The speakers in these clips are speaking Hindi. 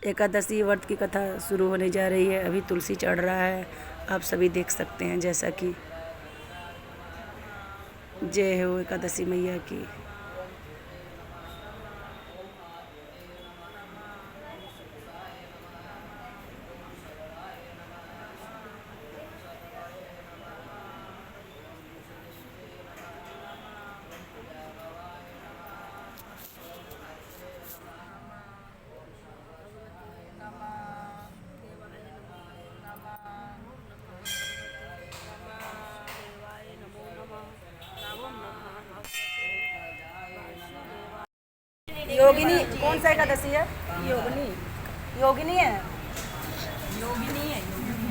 एकादशी व्रत की कथा शुरू होने जा रही है। अभी तुलसी चढ़ रहा है, आप सभी देख सकते हैं। जैसा कि जय हो एकादशी मैया की। योगिनी कौन सा एकादशी है? योगिनी योगिनी है। योगिनी है।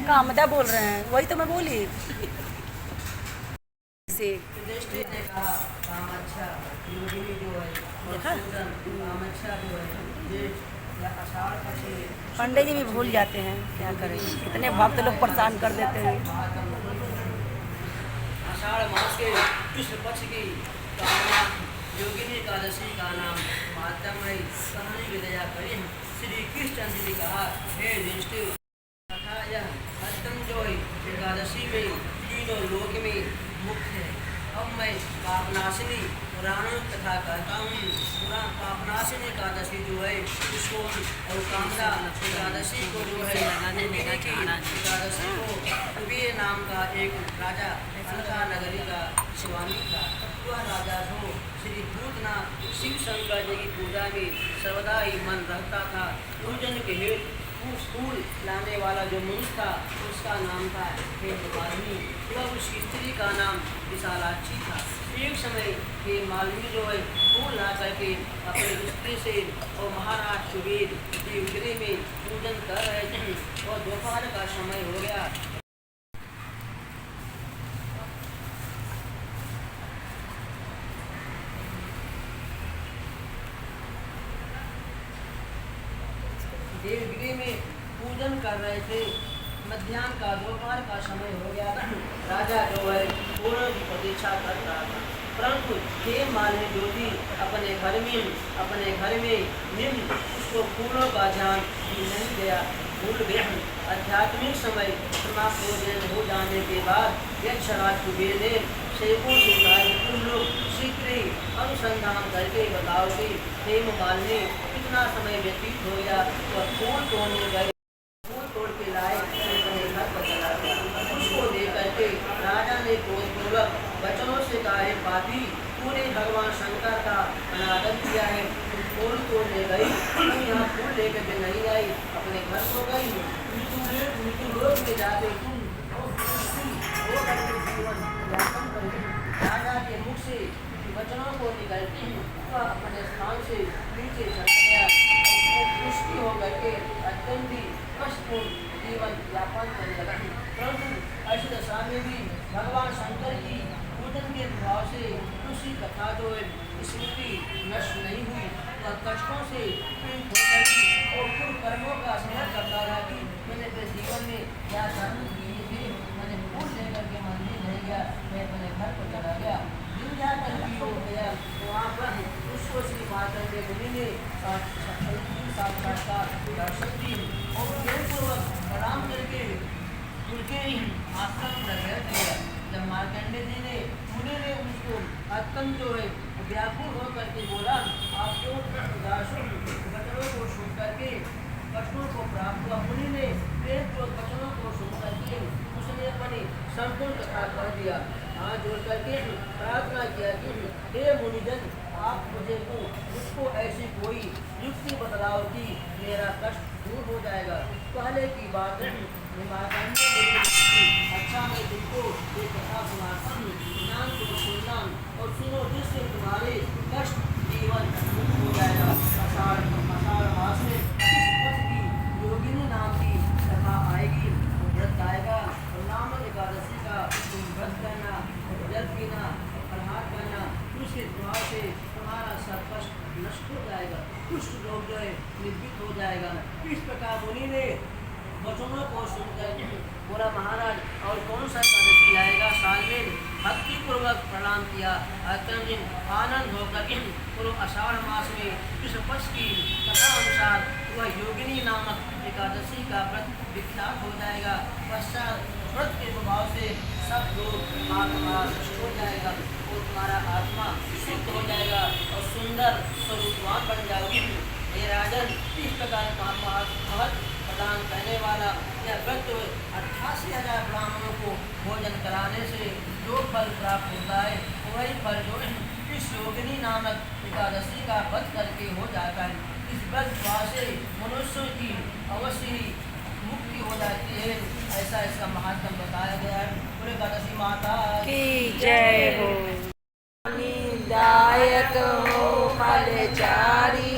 कामदा बोल रहे हैं, वही तो मैं बोली। से पंडित जी भी भूल जाते हैं, क्या करें, इतने भक्त लोग परेशान कर देते हैं। आषाढ़ मास के कृष्ण पक्ष की कामना योगिनी एकादशी का नाम मातमयी कहानी विदया करी। श्री कृष्ण जी ने कहा, हे युधिष्ठिर, तथा यह अत्यंत जो एकादशी में तीनों लोक में मुख्य है। अब मैं पापनाशिनी पुराणों कथा करता हूँ। पुराण पापनाशिनी एकादशी जो है उसको और कामदा एकादशी को जो है एकादशी को कुबेर नाम का एक राजा अलका नगरी का स्वामी था। वह राजा को श्री भूतनाथ शिव शंकर जी की पूजा में सर्वदा ही मन रखता था। पूजन के हेतु फूल लाने वाला जो मनुष्य था उसका नाम था हेममालिनी। वह उसकी स्त्री का नाम विशालाक्षी था। एक समय हेममालिनी जो है फूल ला करके अपने स्त्री से और महाराज कुबेर देवगिरी में पूजन कर रहे थे और दोपहर का समय हो गया। देवगिरी में पूजन कर रहे थे। मध्याह्न का दोपहर का समय हो गया। राजा जो है पूर्ण की प्रतीक्षा कर रहा था, परंतु हेममालिनी जो थी अपने घर में निम्न उसको फूलों का ध्यान नहीं गया, भूल गया। आध्यात्मिक समय समाप्त हो जाने के बाद यक्षराज कुबेर ने सेवकों से कहा कि तुम लोग शीघ्र ही अनुसंधान करके बताओ कि हेममालिनी कितना समय व्यतीत हो गया। तो फूल तोड़ने गए, फूल तोड़ के लाए, अपने घर पर चला गया। उसको देख करके राजा ने क्रोधपूर्वक वचनों से कहा, हे पापी, तूने भगवान शंकर का अनादर किया है। तुम फूल तोड़ने गई, तुम यहाँ फूल लेकर के नहीं आई, अपने घर को गई। मृत्यु लोक में जाके तुम जीवन यापन करोगे। राजा के मुख से वचनों को निकलते वह अपने स्थान से नीचे चला गया और पुष्टि होकर के अत्यंत ही कष्टपूर्ण जीवन यापन करने लगा। परंतु ऐसी दशा में भी भगवान शंकर की पूजन के प्रभाव से उसी कथा जो है स्मृति नष्ट नहीं हुई। वह कष्टों से पीड़ित होकर और पूर्व कर्मों का स्मरण करता रहा कि मैंने अपने जीवन में क्या कर्म किए थे। मैंने फूल लेकर के मंदिर नहीं गया, मैं अपने घर को चला गया। दिन जाकर भी हो गया तो वहाँ पर उसको श्री मार्कंडेय मुनि ने साक्षात्कार दर्शन दी और प्रेमपूर्वक प्रणाम करके उनके आश्रम प्रवेश किया। जब मार्कंडेय जी ने मुनि ने उसको अत्यंत जो है व्याकुल होकर के बोला, आप क्यों उदास हो? वचनों को सुन करके वचनों को प्राप्त हुआ। मुनि ने प्रेम जो वचनों को सुन करके उसने अपनी संपूर्ण कथा कर दिया। हाथ जोड़ करके प्रार्थना किया कि हे मुनिजन, आप मुझको ऐसी कोई युक्ति बतलाओ कि मेरा कष्ट दूर हो जाएगा। पहले की बात अच्छा, मैं तुमको एक कथा सुनाता हूँ, ध्यान को सुनना और सुनो, जिससे तुम्हारे कष्ट जीवन मुक्त हो जाएगा। आषाढ़ मास में इस पथ की योगिनी नाम की कथा आएगी, व्रत आएगा और नाम एकादशी का तुम व्रत करना, जल पीना, प्रहार करना, उसके प्रभाव से तुम्हारा सब कष्ट नष्ट हो जाएगा, कुष्ठ रोग जो है निवृत्त हो जाएगा। इस प्रकार मुनि ने वचनों को सुनकर बोला, महाराज और कौन सा एकादशी आएगा साल में? भक्ति पूर्वक प्रणाम किया। अत्यंत आनंद होकर पूर्व आषाढ़ मास में कृष्ण पक्ष की कथा अनुसार वह योगिनी नाम नामक एकादशी का व्रत विख्यात हो जाएगा। पश्चात व्रत के प्रभाव से सब लोग आत्मा नष्ट हो जाएगा और तुम्हारा आत्मा शुद्ध हो जाएगा और सुंदर स्वरूपवान बन जाओगे। हे राजन, इस प्रकार का महत प्रदान करने वाला यह व्रत 88,000 ब्राह्मणों को भोजन कराने से जो फल प्राप्त होता है वही फल जो इस योगिनी नामक एकादशी का व्रत करके हो जाता है। इस व्रत से मनुष्यों की अवश्य ही मुक्ति हो जाती है। ऐसा इसका महात्म बताया गया है। पूरे एकादशी माता की जय हो। दायक हो फलचारी,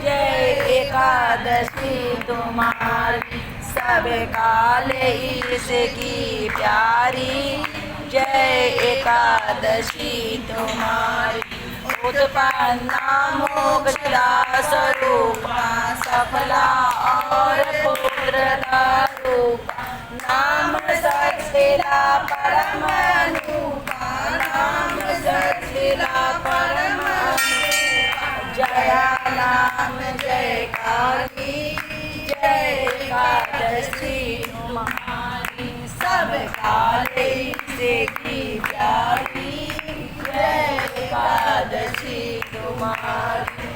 जय एकादशी तुम्हारी, सब काल इसकी प्यारी, जय एकादशी तुम्हारी। उत्पन्ना मोक्षदा स्वरूपा, सफला और पुत्रदा रूपा, नाम सचिला परमानुपा, नाम सचिला परमानुपा, जया नाम जयकारी, जय एकादशी तुम्हारी, सब काले से की प्यारी, जय एकादशी तुम्हारी।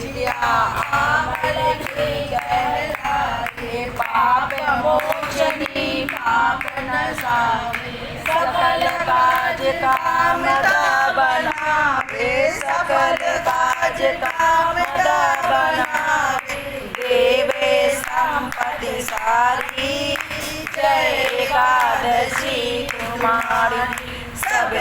जिया आमल की कहलाए, पाप मोचनी पाप नसावे, सकल काज काम का बनावे, सकल काज काम का बनावे, देवे संपत्ति सारी, जय एकादशी तुम्हारी। सब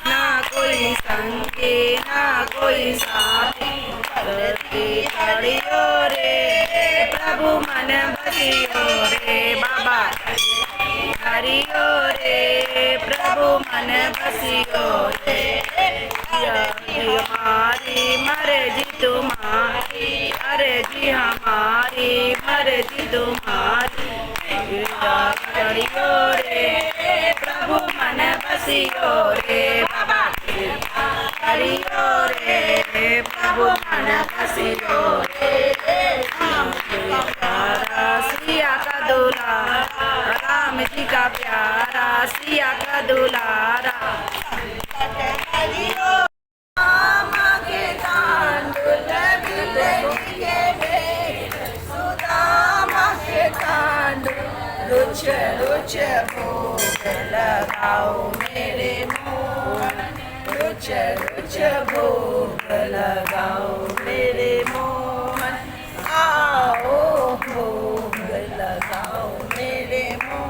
ना कोई संगे ना कोई साथी, करती हरियो रे प्रभु मन बसियो रे बाबा, हरियो रे प्रभु मन बसियो रे, हमारी मर्जी तुम्हारी, अर्जी हमारी मर्जी तुम्हारी, हरियो रे प्रभु मन बसियो रे बाबा, हरियो रे प्रभु मन बसियो रे। सिया का दुलारा, राम जी का प्यारा, सिया का दुलारा, रामा के तांडुल सुदामा के तांडुल, रुच रुच भोग लगाओ मेरे मोहन, रुच रुच भोग लगाओ मेरे मोहन, आओ भोग लगाओ मेरे मोहन।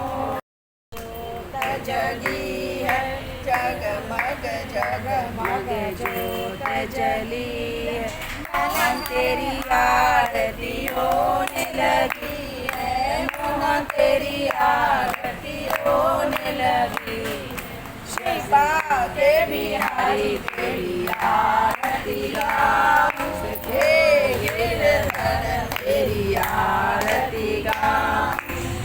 जगी है जगमग जगमग जोत जली है, मोहन तेरी आरती होने लगी है, मोहन तेरी आरती होने लगी, शिवा के बिहारी तेरी आरती गाऊं, हे गिरधर तेरी आरती गाऊं,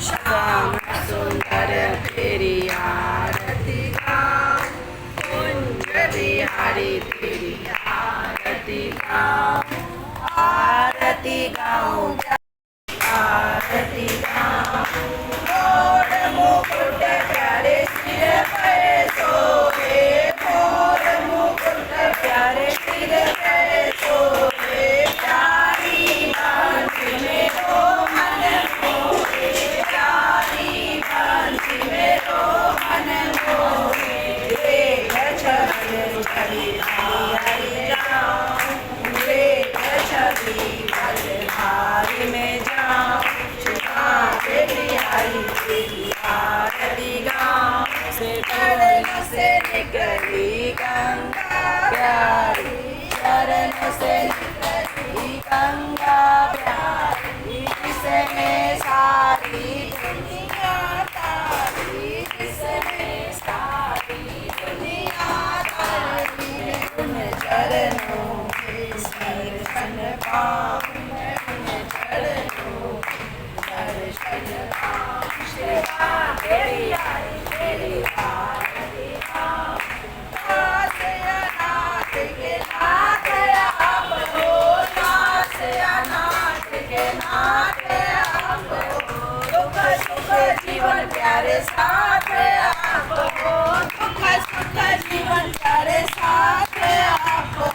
श्याम सुंदर तेरी आरती गाऊं, कुंज बिहारी तेरी आरती गाऊं, आरती गाऊं आरती गाऊं, मोर मुकुट प्यारे सिर पे सोए, मोर मुकुट प्यारे सिर पे सोए, प्यारी बांसी मेरो मन मोहे, प्यारी बांसी मेरो मन मोहे, देख छवि छवि हरि जाऊं, देख छवि बलिहारी में जाऊं, शिवा के बिहारी तेरी आरती गाऊं, से चरण से निकली गंगा प्यारी, चरण से निकली गंगा प्यारी, जिसमें सारी दुनिया तारी, जिसमें सारी दुनिया तारी, उन चरणों के दर्शन पाऊं, उन चरणों के दर्शन पाऊं, शिवा तेरी आरती तेरी आरती गाऊं, नाथ अनाथ के नाथ आप हो, नाथ अनाथ नाथ आपको, दुख सुख जीवन प्यारे साथ आपको, दुख सुख जीवन प्यारे साथ आपको,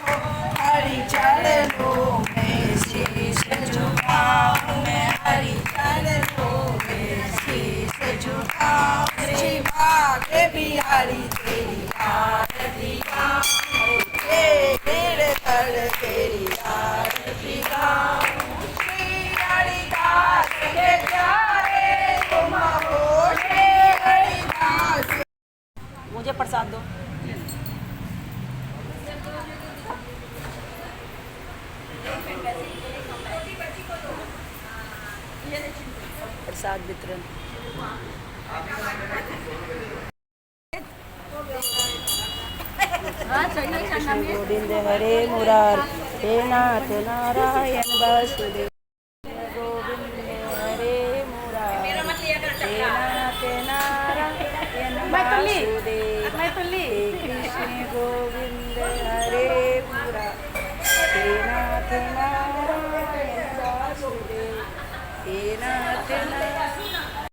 हरि चरणों में शीश झुकाऊं मैं, हरि चरणों में शीश झुकाऊं, श्री भाग्य बिहारी तेरी आरती गाऊं, कीर्तन तेरी आरती गाऊं, श्री हरिदास के प्यारे तुम हो, श्री हरिदास। मुझे प्रसाद दो। प्रसाद वितरण। कृष्ण गोविंद हरे मुरार, हे नाथ नारायण वासुदेव, गोविंद हरे मुरार, हे नाथ नारायण वासुदेव, हे कृष्ण गोविंद हरे मुरार, हे नाथ नारायण वासुदेव, हे नाथ नारायण